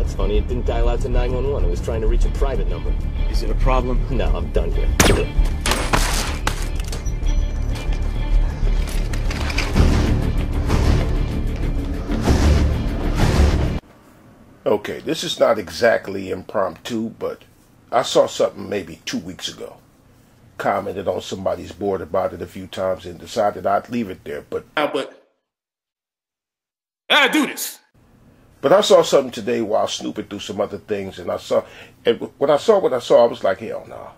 That's funny, it didn't dial out to 911. It was trying to reach a private number. Is it a problem? No, I'm done here. Okay, this is not exactly impromptu, but I saw something maybe 2 weeks ago. Commented on somebody's board about it a few times and decided I'd leave it there, but I gotta do this. But I saw something today while snooping through some other things, and when I saw what I saw, I was like, hell no.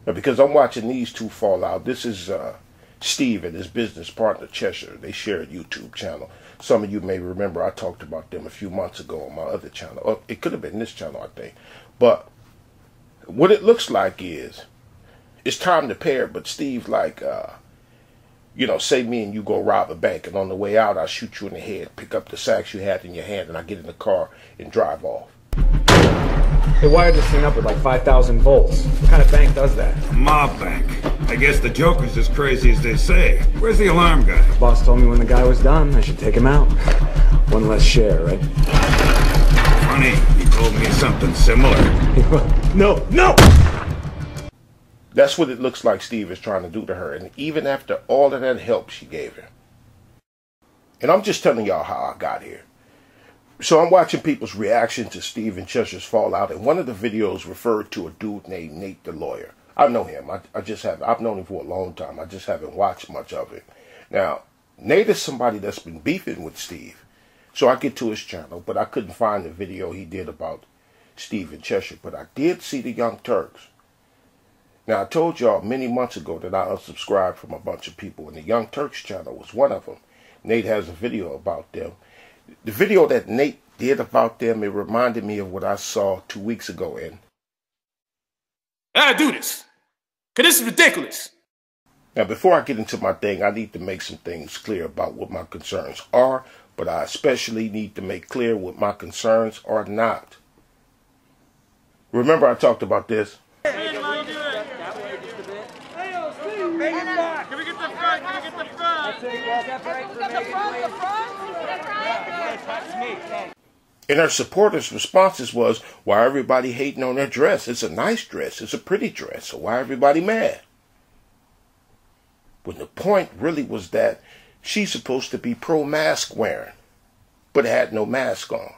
Now, because I'm watching these two fall out. This is Steve and his business partner, Cheshire. They share a YouTube channel. Some of you may remember I talked about them a few months ago on my other channel. Oh, it could have been this channel, I think. But what it looks like is, it's time to pair, but Steve like, say me and you go rob a bank, and on the way out, I'll shoot you in the head, pick up the sacks you had in your hand, and I get in the car and drive off. They wired this thing up with like 5,000 volts. What kind of bank does that? A mob bank. I guess the Joker's as crazy as they say. Where's the alarm guy? The boss told me when the guy was done, I should take him out. One less share, right? Funny, he told me something similar. No! That's what it looks like Steve is trying to do to her, and even after all of that help she gave him. And I'm just telling y'all how I got here. So I'm watching people's reaction to Steve and Cheshire's fallout, and one of the videos referred to a dude named Nate the lawyer. I know him. I've known him for a long time. I just haven't watched much of it. Now, Nate is somebody that's been beefing with Steve. So I get to his channel, but I couldn't find the video he did about Steve and Cheshire. But I did see the Young Turks. Now, I told y'all many months ago that I unsubscribed from a bunch of people, and the Young Turks channel was one of them. Nate has a video about them. The video that Nate did about them, it reminded me of what I saw 2 weeks ago. And I gotta do this, because this is ridiculous. Now, before I get into my thing, I need to make some things clear about what my concerns are, but I especially need to make clear what my concerns are not. Remember I talked about this? Can we get the front? Can we get the front? And her supporters' responses was, why everybody hating on her dress? It's a nice dress. It's a pretty dress. So why everybody mad? When the point really was that she's supposed to be pro-mask wearing, but had no mask on.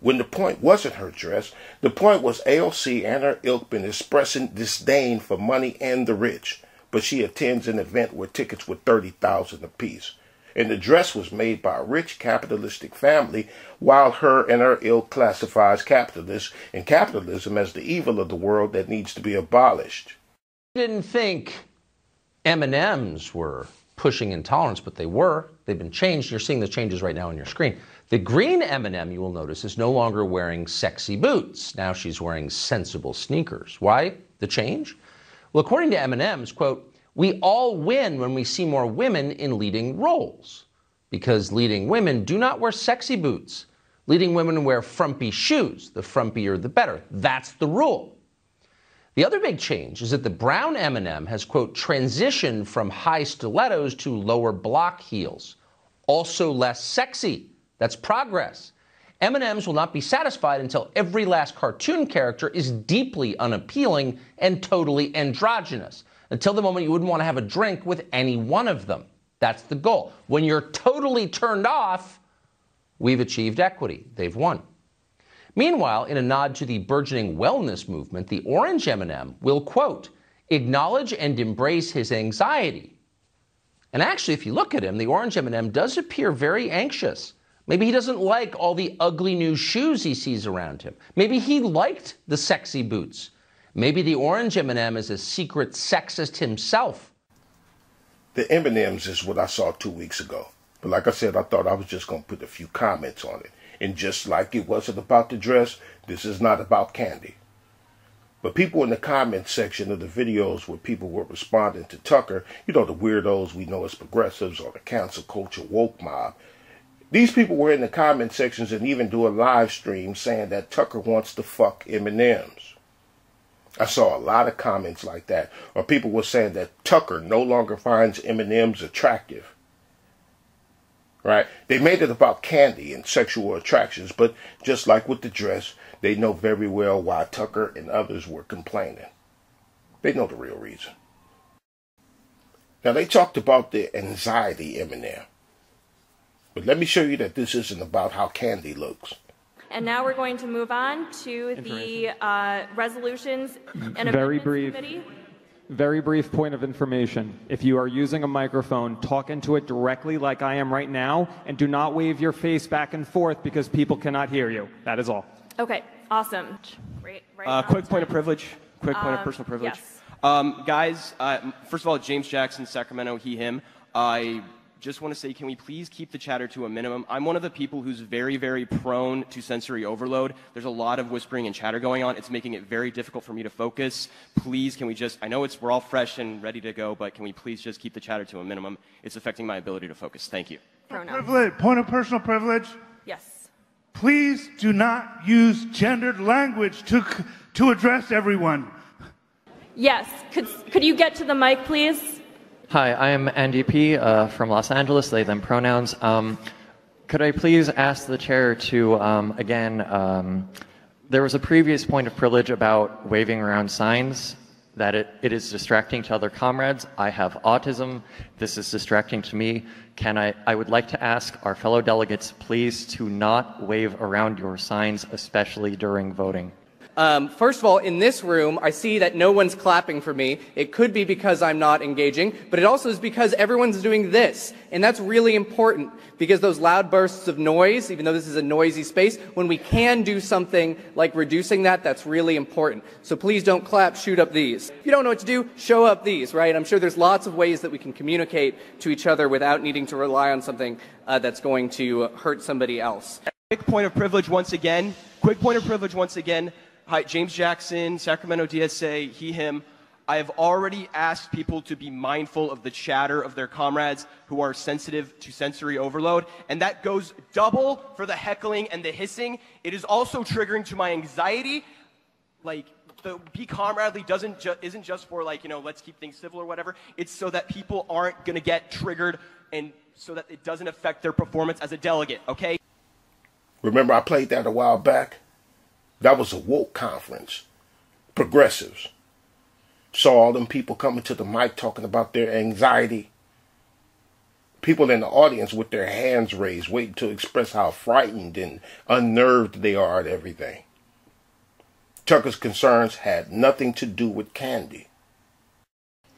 When the point wasn't her dress, the point was AOC and her ilk been expressing disdain for money and the rich, but she attends an event where tickets were $30,000 apiece. And the dress was made by a rich capitalistic family, while her and her ilk classifies capitalists and capitalism as the evil of the world that needs to be abolished. Didn't think M&Ms were pushing intolerance, but they were. They've been changed. You're seeing the changes right now on your screen. The green M&M, you will notice, is no longer wearing sexy boots. Now she's wearing sensible sneakers. Why the change? Well, according to M&M's, quote, we all win when we see more women in leading roles, because leading women do not wear sexy boots. Leading women wear frumpy shoes. The frumpier, the better. That's the rule. The other big change is that the brown M&M has, quote, transitioned from high stilettos to lower block heels. Also less sexy. That's progress. M&Ms will not be satisfied until every last cartoon character is deeply unappealing and totally androgynous. Until the moment you wouldn't want to have a drink with any one of them. That's the goal. When you're totally turned off, we've achieved equity. They've won. Meanwhile, in a nod to the burgeoning wellness movement, the orange M&M will, quote, acknowledge and embrace his anxiety. And actually, if you look at him, the orange M&M does appear very anxious. Maybe he doesn't like all the ugly new shoes he sees around him. Maybe he liked the sexy boots. Maybe the orange M&M is a secret sexist himself. The M&Ms is what I saw 2 weeks ago. But like I said, I thought I was just going to put a few comments on it. And just like it wasn't about the dress, this is not about candy. But people in the comment section of the videos where people were responding to Tucker, you know, the weirdos we know as progressives or the cancel culture woke mob, these people were in the comment sections and even do a live stream saying that Tucker wants to fuck M&Ms. I saw a lot of comments like that, or people were saying that Tucker no longer finds M&Ms attractive. right? They made it about Candy and sexual attractions, but just like with the dress, they know very well why Tucker and others were complaining. They know the real reason. Now, they talked about the anxiety M&M. But let me show you that this isn't about how Candy looks. And now we're going to move on to the resolutions and Very amendments brief. committee. Very brief point of information. If you are using a microphone, talk into it directly like I am right now, and do not wave your face back and forth because people cannot hear you. That is all. Okay, awesome. Great. Right Quick point of privilege. Quick point of personal privilege. Yes. Guys, first of all, James Jackson, Sacramento, he, him. I just want to say, can we please keep the chatter to a minimum? I'm one of the people who's very, very prone to sensory overload. There's a lot of whispering and chatter going on. It's making it very difficult for me to focus. Please, can we just, I know we're all fresh and ready to go, but can we please just keep the chatter to a minimum? It's affecting my ability to focus. Thank you. Point of personal privilege. Yes. Please do not use gendered language to address everyone. Yes. Could you get to the mic, please? Hi, I am Andy P. From Los Angeles, they, them pronouns. Could I please ask the chair to, again, there was a previous point of privilege about waving around signs, that it is distracting to other comrades. I have autism. This is distracting to me. I would like to ask our fellow delegates, please, to not wave around your signs, especially during voting. First of all, in this room, I see that no one's clapping for me. It could be because I'm not engaging, but it also is because everyone's doing this. And that's really important, because those loud bursts of noise, even though this is a noisy space, when we can do something like reducing that, that's really important. So please don't clap, shoot up these. If you don't know what to do, show up these, right? I'm sure there's lots of ways that we can communicate to each other without needing to rely on something that's going to hurt somebody else. Quick point of privilege once again. Quick point of privilege once again. Hi, James Jackson, Sacramento DSA, he, him. I have already asked people to be mindful of the chatter of their comrades who are sensitive to sensory overload, and that goes double for the heckling and the hissing. It is also triggering to my anxiety. Like, the be comradely isn't just for, like, you know, let's keep things civil or whatever. It's so that people aren't going to get triggered and so that it doesn't affect their performance as a delegate, okay? Remember I played that a while back? That was a woke conference. Progressives. Saw all them people coming to the mic talking about their anxiety. People in the audience with their hands raised, waiting to express how frightened and unnerved they are at everything. Tucker's concerns had nothing to do with Candy.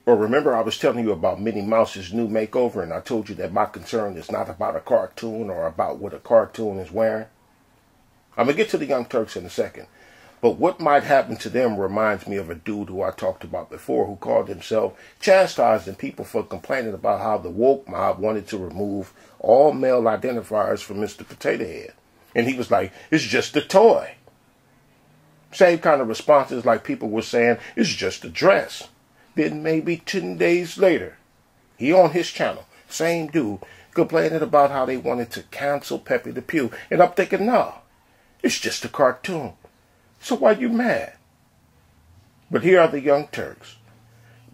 Or remember I was telling you about Minnie Mouse's new makeover, and I told you that my concern is not about a cartoon or about what a cartoon is wearing? I'm going to get to the Young Turks in a second. But what might happen to them reminds me of a dude who I talked about before who called himself chastising people for complaining about how the woke mob wanted to remove all male identifiers from Mr. Potato Head. And he was like, it's just a toy. Same kind of responses like people were saying, it's just a dress. Then maybe 10 days later, he on his channel, same dude, complaining about how they wanted to cancel Pepe the Pew. And I'm thinking, no. It's just a cartoon. So why you mad? But here are the Young Turks.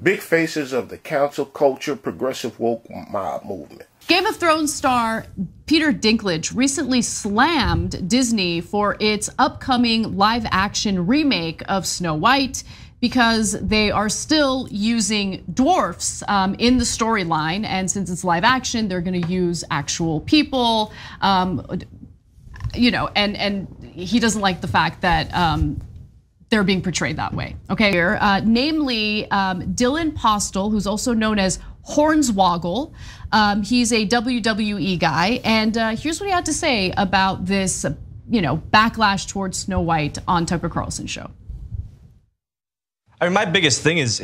Big faces of the cancel culture progressive woke mob movement. Game of Thrones star Peter Dinklage recently slammed Disney for its upcoming live-action remake of Snow White because they are still using dwarfs in the storyline, and since it's live action, they're going to use actual people. You know, and he doesn't like the fact that they're being portrayed that way. Okay, namely Dylan Postel, who's also known as Hornswoggle. He's a WWE guy, and here's what he had to say about this, you know, backlash towards Snow White on Tucker Carlson's show. I mean, my biggest thing is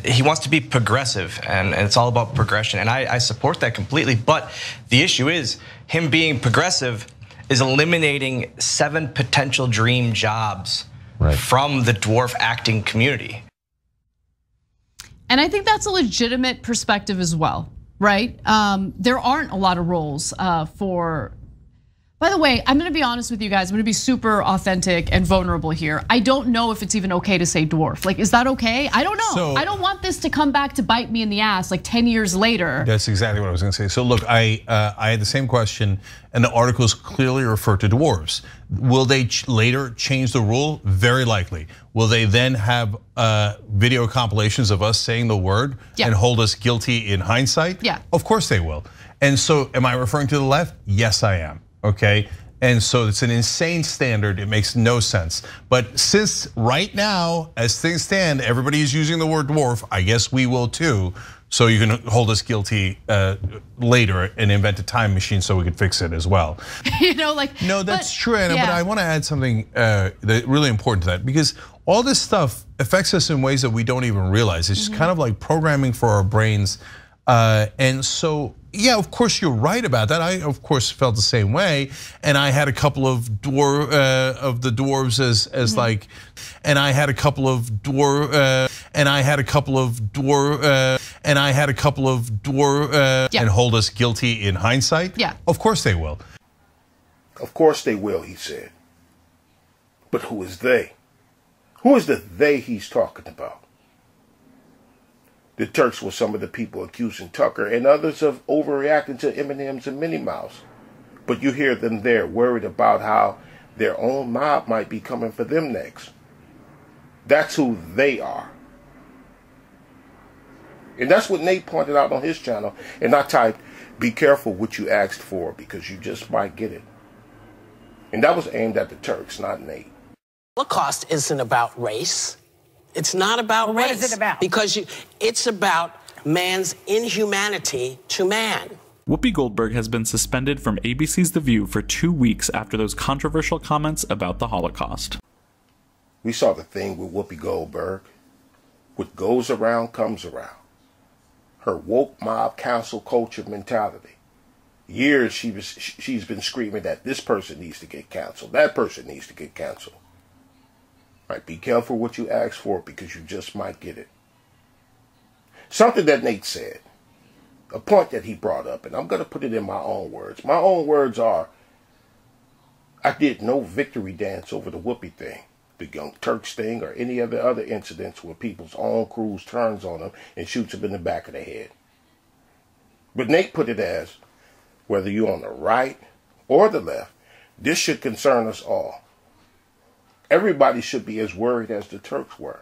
he wants to be progressive, and it's all about progression, and I support that completely. But the issue is him being progressive is eliminating 7 potential dream jobs from the dwarf acting community. And I think that's a legitimate perspective as well, right? There aren't a lot of roles for By the way, I'm gonna be honest with you guys. I'm gonna be super authentic and vulnerable here. I don't know if it's even okay to say dwarf. Like, is that okay? I don't know. So, I don't want this to come back to bite me in the ass like 10 years later. That's exactly what I was gonna say. So look, I had the same question, and the articles clearly refer to dwarves. Will they later change the rule? Very likely. Will they then have video compilations of us saying the word and hold us guilty in hindsight? Yeah. Of course they will. And so am I referring to the left? Yes, I am. Okay, and so it's an insane standard. It makes no sense. But since right now, as things stand, everybody is using the word dwarf, I guess we will too. So you can hold us guilty later and invent a time machine so we could fix it as well. You know, like no, that's true, Anna. But I want to add something really important to that, because all this stuff affects us in ways that we don't even realize. It's just kind of like programming for our brains, and so. Yeah, of course you're right about that. I of course felt the same way, and I had a couple of dwarves as like, and I had a couple of and hold us guilty in hindsight. Yeah, of course they will. Of course they will, he said. But who is they? Who is the they he's talking about? The Turks were some of the people accusing Tucker and others of overreacting to M&Ms and Minnie Mouse. But you hear them there worried about how their own mob might be coming for them next. That's who they are. And that's what Nate pointed out on his channel. And I typed, be careful what you asked for because you just might get it. And that was aimed at the Turks, not Nate. Holocaust isn't about race. It's not about race. What is it about? Because it's about man's inhumanity to man. Whoopi Goldberg has been suspended from ABC's The View for 2 weeks after those controversial comments about the Holocaust. We saw the thing with Whoopi Goldberg. What goes around comes around. Her woke mob cancel culture mentality. Years she's been screaming that this person needs to get canceled, that person needs to get canceled. Right, be careful what you ask for because you just might get it. Something that Nate said, a point that he brought up, and I'm going to put it in my own words. My own words are, I did no victory dance over the Whoopi thing, the Young Turks thing, or any of the other incidents where people's own crews turns on them and shoots them in the back of the head. But Nate put it as, whether you're on the right or the left, this should concern us all. Everybody should be as worried as the Turks were.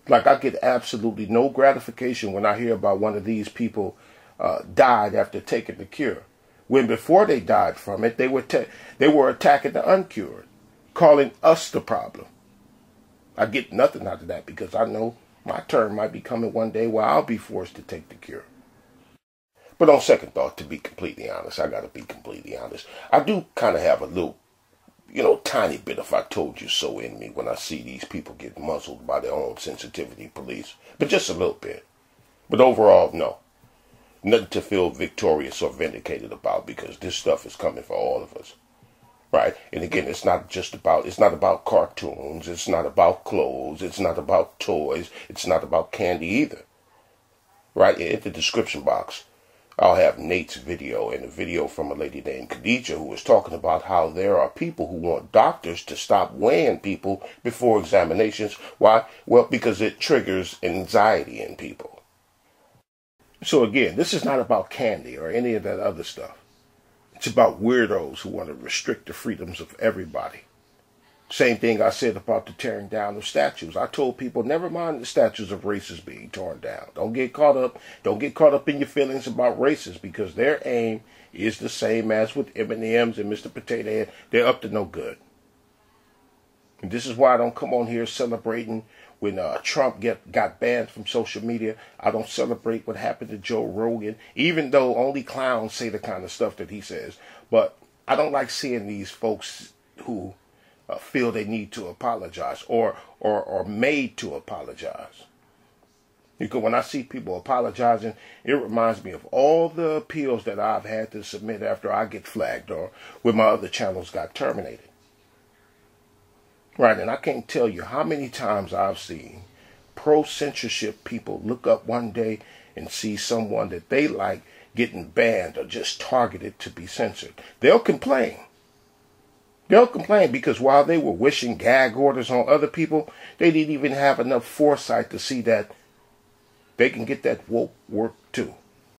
Like, I get absolutely no gratification when I hear about one of these people died after taking the cure. When before they died from it, they were attacking the uncured, calling us the problem. I get nothing out of that because I know my turn might be coming one day where I'll be forced to take the cure. But on second thought, to be completely honest, I got to be completely honest. I do kind of have a little, tiny bit of I told you so in me when I see these people get muzzled by their own sensitivity police. But just a little bit. But overall, no. Nothing to feel victorious or vindicated about because this stuff is coming for all of us. Right? And again, it's not about cartoons. It's not about clothes. It's not about toys. It's not about candy either. Right? In the description box, I'll have Nate's video and a video from a lady named Khadijah who was talking about how there are people who want doctors to stop weighing people before examinations. Why? Well, because it triggers anxiety in people. So again, this is not about candy or any of that other stuff. It's about weirdos who want to restrict the freedoms of everybody. Same thing I said about the tearing down of statues. I told people, never mind the statues of races being torn down. Don't get caught up in your feelings about races because their aim is the same as with M&Ms and Mr. Potato Head. They're up to no good. And this is why I don't come on here celebrating when Trump got banned from social media. I don't celebrate what happened to Joe Rogan, even though only clowns say the kind of stuff that he says. But I don't like seeing these folks who feel they need to apologize or made to apologize. Because when I see people apologizing, it reminds me of all the appeals that I've had to submit after I get flagged or when my other channels got terminated. Right, and I can't tell you how many times I've seen pro-censorship people look up one day and see someone that they like getting banned or just targeted to be censored. They'll complain. They'll complain because while they were wishing gag orders on other people, they didn't even have enough foresight to see that they can get that woke work too.